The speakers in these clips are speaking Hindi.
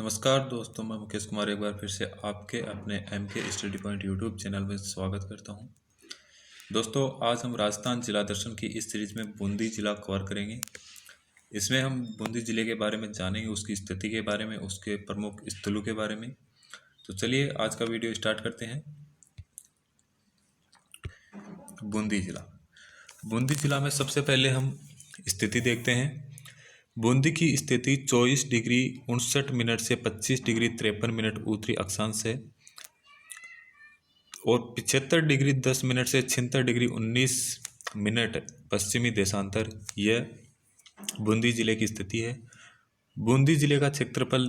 नमस्कार दोस्तों, मैं मुकेश कुमार एक बार फिर से आपके अपने एम के स्टडी पॉइंट यूट्यूब चैनल में स्वागत करता हूं। दोस्तों, आज हम राजस्थान जिला दर्शन की इस सीरीज में बूंदी जिला कवर करेंगे। इसमें हम बूंदी जिले के बारे में जानेंगे, उसकी स्थिति के बारे में, उसके प्रमुख स्थलों के बारे में। तो चलिए आज का वीडियो स्टार्ट करते हैं। बूंदी जिला। बूंदी जिला में सबसे पहले हम स्थिति देखते हैं। बूंदी की स्थिति 24 डिग्री 59 मिनट से 25 डिग्री 53 मिनट उत्तरी अक्षांश है और 75 डिग्री 10 मिनट से 76 डिग्री 19 मिनट पश्चिमी देशांतर। यह बूंदी जिले की स्थिति है। बूंदी जिले का क्षेत्रफल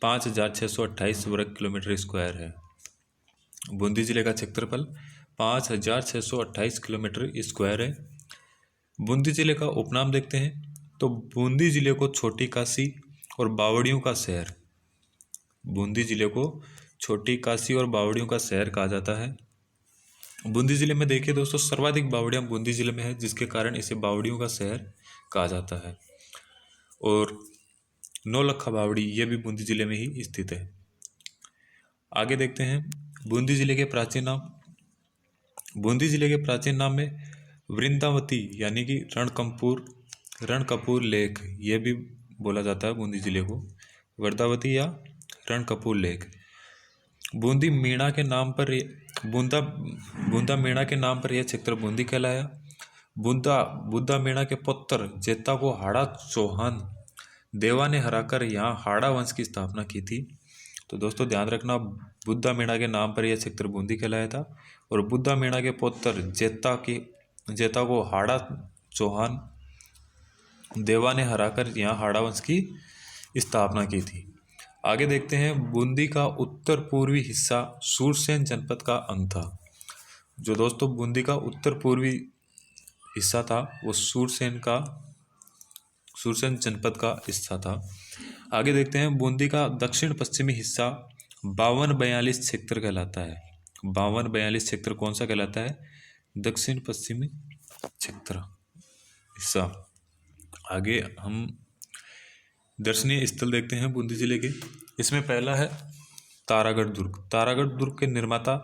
5,628 वर्ग किलोमीटर स्क्वायर है। बूंदी जिले का क्षेत्रफल 5,628 किलोमीटर स्क्वायर है। बूंदी जिले का उपनाम देखते हैं तो बूंदी जिले को छोटी काशी और बावड़ियों का शहर, बूंदी जिले को छोटी काशी और बावड़ियों का शहर कहा जाता है। बूंदी जिले में देखिए दोस्तों, सर्वाधिक बावड़ियां बूंदी जिले में है, जिसके कारण इसे बावड़ियों का शहर कहा जाता है। और नौलखा बावड़ी ये भी बूंदी जिले में ही स्थित है। आगे देखते हैं बूंदी जिले के प्राचीन नाम। बूंदी जिले के प्राचीन नाम में वृंदावती यानी कि रणकपूर लेक ये भी बोला जाता है बूंदी जिले को, वृंदावती या रणकपूर लेक। बूंदी मीणा के नाम पर बूंदा मीणा के नाम पर यह क्षेत्र बूंदी कहलाया। बुद्धा मीणा के पुत्र जेता को हाड़ा चौहान देवा ने हराकर यहाँ हाड़ा वंश की स्थापना की थी। तो दोस्तों ध्यान रखना, बुद्धा मीणा के नाम पर यह क्षेत्र बूंदी कहलाया था और बुद्धा मीणा के पुत्र जेता को हाड़ा चौहान देवा ने हराकर यहाँ हाड़ा वंश की स्थापना की थी। आगे देखते हैं बूंदी का उत्तर पूर्वी हिस्सा सूरसेन जनपद का अंग था। जो दोस्तों बूंदी का उत्तर पूर्वी हिस्सा था वो सूरसेन जनपद का हिस्सा था। आगे देखते हैं बूंदी का दक्षिण पश्चिमी हिस्सा 52-42 क्षेत्र कहलाता है। 52-42 क्षेत्र कौन सा कहलाता है? दक्षिण पश्चिमी क्षेत्र हिस्सा। आगे हम दर्शनीय स्थल देखते हैं बूंदी जिले के। इसमें पहला है तारागढ़ दुर्ग। तारागढ़ दुर्ग के निर्माता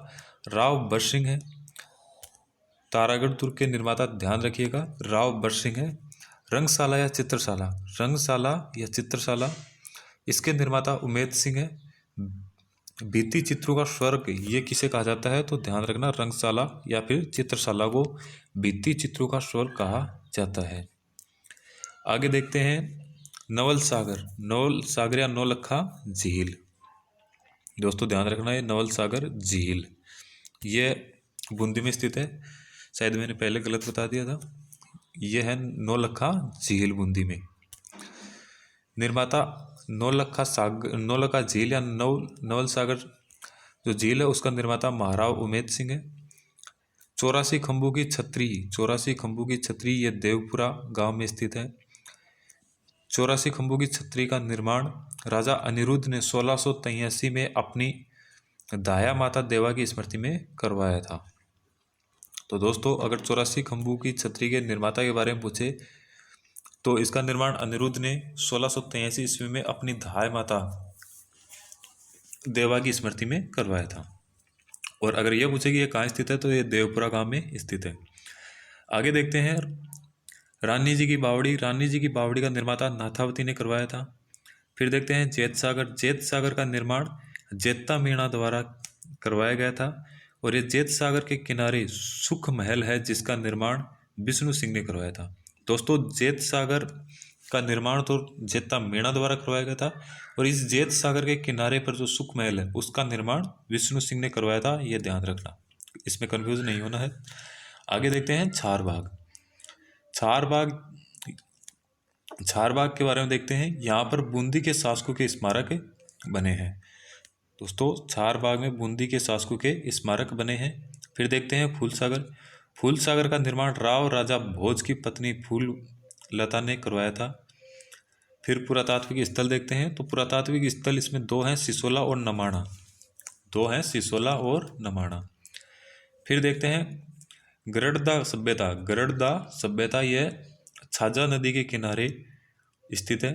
राव बरसिंह है। तारागढ़ दुर्ग के निर्माता ध्यान रखिएगा राव बरसिंह है। रंगशाला या चित्रशाला इसके निर्माता उमेद सिंह है। भित्ति चित्रों का स्वर्ग ये किसे कहा जाता है? तो ध्यान रखना रंगशाला या फिर चित्रशाला को भित्ति चित्रों का स्वर्ग कहा जाता है। आगे देखते हैं नवल सागर या नौलखा झील। दोस्तों ध्यान रखना है नवल सागर झील ये बूंदी में स्थित है। शायद मैंने पहले गलत बता दिया था, यह है नौलखा झील बूंदी में। निर्माता नौलखा झील या नवल सागर जो झील है उसका निर्माता महाराव उमेद सिंह है। 84 खंभों की छतरी ये देवपुरा गांव में स्थित है। 84 खंभों की छतरी का निर्माण राजा अनिरुद्ध ने 1683 में अपनी दाया माता देवा की स्मृति में करवाया था। तो दोस्तों अगर 84 खंभों की छतरी के निर्माता के बारे में पूछे तो इसका निर्माण अनिरुद्ध ने 1683 ईस्वी में अपनी दाया माता देवा की स्मृति में करवाया था। और अगर यह पूछे कि यह कहाँ स्थित है तो यह देवपुरा गांव में स्थित है। आगे देखते हैं रानी जी की बावड़ी का निर्माता नाथावती ने करवाया था। फिर देखते हैं जेत सागर का निर्माण जेता मीणा द्वारा करवाया गया था और ये जेत सागर के किनारे सुख महल है जिसका निर्माण विष्णु सिंह ने करवाया था। दोस्तों जेत सागर का निर्माण तो जेता मीणा द्वारा करवाया गया था और इस जेत सागर के किनारे पर जो सुख महल है उसका निर्माण विष्णु सिंह ने करवाया था, ये ध्यान रखना, इसमें कंफ्यूज नहीं होना है। आगे देखते हैं छारबाग के बारे में देखते हैं। यहाँ पर बूंदी के शासकों के स्मारक बने हैं। दोस्तों छारबाग में बूंदी के शासकों के स्मारक बने हैं। फिर देखते हैं फूलसागर का निर्माण राव राजा भोज की पत्नी फूल लता ने करवाया था। फिर पुरातात्विक स्थल देखते हैं। तो पुरातात्विक स्थल इसमें दो हैं, सिसोला और नमाणा। फिर देखते हैं गरड़दा सभ्यता यह छाजा नदी के किनारे स्थित है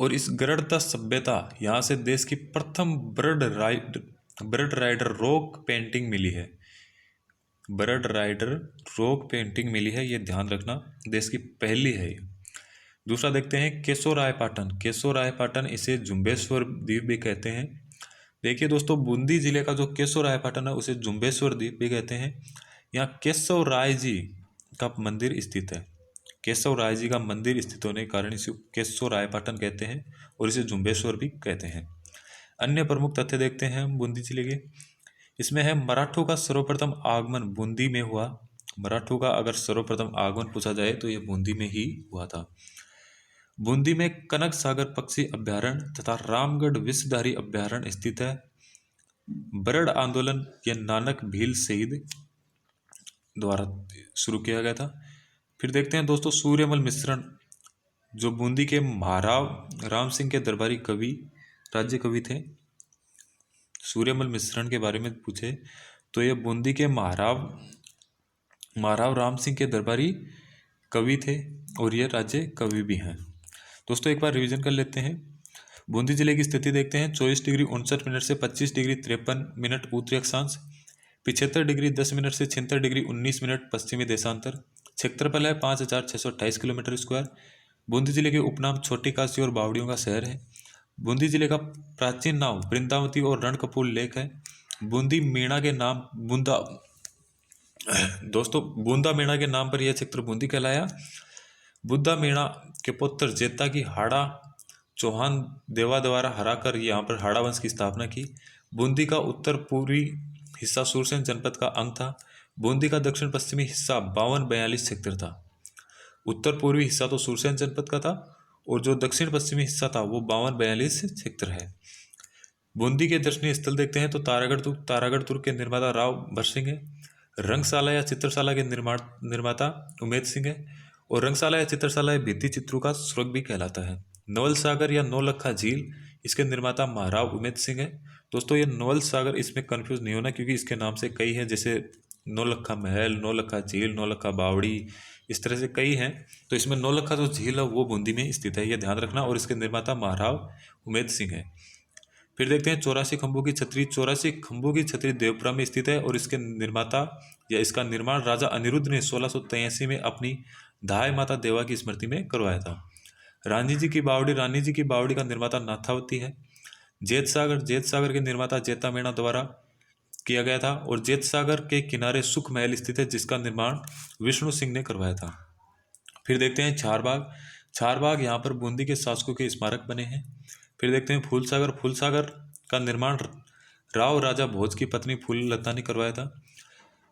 और इस गरुड़ता सभ्यता यहाँ से देश की प्रथम बर्ड राइडर रॉक पेंटिंग मिली है। बर्ड राइडर रॉक पेंटिंग मिली है, ये ध्यान रखना, देश की पहली है ये। दूसरा देखते हैं केशोरायपाटन। केशोरायपाटन इसे जुम्बेश्वर द्वीप भी कहते हैं। देखिए दोस्तों, बूंदी जिले का जो केशोरायपाटन है उसे जुम्बेश्वर द्वीप भी कहते हैं। यहाँ केशव राय जी का मंदिर स्थित है। केशव राय जी का मंदिर स्थित होने के कारण इसे केशोरायपाटन कहते हैं और इसे जुम्बेश्वर भी कहते हैं। अन्य प्रमुख तथ्य देखते हैं हम बूंदी जिले के। इसमें है मराठों का सर्वप्रथम आगमन बूंदी में हुआ। मराठों का अगर सर्वप्रथम आगमन पूछा जाए तो ये बूंदी में ही हुआ था। बूंदी में कनक सागर पक्षी अभ्यारण्य तथा रामगढ़ विषधारी अभ्यारण्य स्थित है। बरड़ आंदोलन यह नानक भील शहीद द्वारा शुरू किया गया था। फिर देखते हैं दोस्तों सूर्यमल मिश्रण, जो बूंदी के महाराव राम सिंह के दरबारी कवि राज्य कवि थे। सूर्यमल मिश्रण के बारे में पूछे तो ये बूंदी के महाराव राम सिंह के दरबारी कवि थे और ये राज्य कवि भी हैं। दोस्तों एक बार रिवीजन कर लेते हैं। बूंदी जिले की स्थिति देखते हैं। 24 डिग्री 59 मिनट से 25 डिग्री 53 मिनट उत्तरी अक्षांश, 75 डिग्री 10 मिनट से 76 डिग्री 19 मिनट पश्चिमी देशांतर। क्षेत्रफल है 5628 किलोमीटर स्क्वायर। बूंदी जिले के उपनाम छोटी काशी और बावड़ियों का शहर है। बूंदी जिले का प्राचीन नाम वृंदावती और रणकपुर लेक है। बूंदी मेणा के नाम बूंदा मेणा के नाम पर यह क्षेत्र बूंदी कहलाया। बुद्धा मेणा के पुत्र जेता की हाड़ा चौहान देवा द्वारा हराकर यहाँ पर हाड़ा वंश की स्थापना की। बूंदी का उत्तर पूर्वी हिस्सा सूरसेन जनपद का अंग था। बूंदी का दक्षिण पश्चिमी हिस्सा 52-42 क्षेत्र था। उत्तर पूर्वी हिस्सा तो सूरसेन जनपद का था और जो दक्षिण पश्चिमी हिस्सा था वो 52-42 क्षेत्र है। बूंदी के दर्शनीय स्थल देखते हैं तो तारागढ़ दुर्ग के निर्माता राव भरसिंह है। रंगशाला या चित्रशाला के निर्माता उमेद सिंह है और रंगशाला या चित्रशाला भित्ति चित्रों का स्वर्ग भी कहलाता है। नवल सागर या नौलखा झील, इसके निर्माता महाराव उमेद सिंह है। दोस्तों ये नवल सागर, इसमें कंफ्यूज नहीं होना क्योंकि इसके नाम से कई हैं, जैसे नौलखा महल, नौलखा झील, नौलखा बावड़ी, इस तरह से कई हैं। तो इसमें नौलखा जो झील है वो बूंदी में स्थित है, ये ध्यान रखना, और इसके निर्माता महाराव उमेद सिंह है। फिर देखते हैं 84 खंभों की छतरी। 84 खंभों की छतरी देवपुरा में स्थित है और इसके निर्माता या इसका निर्माण राजा अनिरुद्ध ने 1683 में अपनी धाय माता देवा की स्मृति में करवाया था। रानी जी की बावड़ी का निर्माता नाथावती है। जेत सागर के निर्माता जेता मेणा द्वारा किया गया था और जेत सागर के किनारे सुख महल स्थित है जिसका निर्माण विष्णु सिंह ने करवाया था। फिर देखते हैं चारबाग यहाँ पर बूंदी के शासकों के स्मारक बने हैं। फिर देखते हैं फूलसागर का निर्माण राव राजा भोज की पत्नी फूललता ने करवाया था।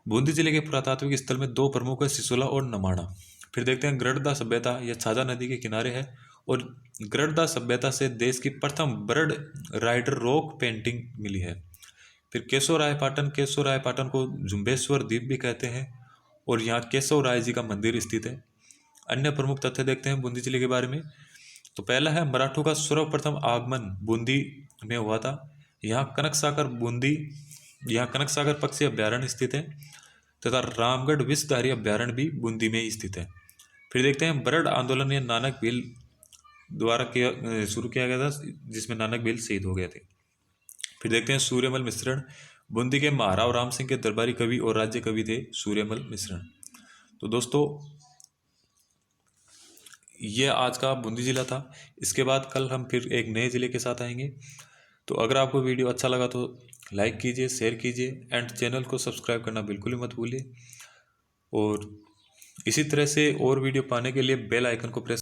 बूंदी जिले के पुरातात्विक स्थल में 2 प्रमुख है, सिसोला और नमाणा। फिर देखते हैं गरुड़दा सभ्यता, यह छाजा नदी के किनारे है और गरुड़दा सभ्यता से देश की प्रथम बर्ड राइडर रॉक पेंटिंग मिली है। फिर केशोरायपाटन को जुम्बेश्वर द्वीप भी कहते हैं और यहाँ केशव राय जी का मंदिर स्थित है। अन्य प्रमुख तथ्य देखते हैं बूंदी जिले के बारे में। तो पहला है मराठों का सर्वप्रथम आगमन बूंदी में हुआ था। यहाँ कनक सागर पक्षी अभ्यारण्य स्थित है तथा रामगढ़ विषधारी अभ्यारण्य भी बूंदी में ही स्थित है। फिर देखते हैं बरड़ आंदोलन या नानक भील द्वारा शुरू किया गया था जिसमें नानक भील शहीद हो गए थे। फिर देखते हैं सूर्यमल मिश्रण, बूंदी के महाराव राम सिंह के दरबारी कवि और राज्य कवि थे सूर्यमल मिश्रण। तो दोस्तों ये आज का बूंदी जिला था। इसके बाद कल हम फिर एक नए ज़िले के साथ आएंगे। तो अगर आपको वीडियो अच्छा लगा तो लाइक कीजिए, शेयर कीजिए एंड चैनल को सब्सक्राइब करना बिल्कुल ही मत भूलिए। और इसी तरह से और वीडियो पाने के लिए बेल आइकन को प्रेस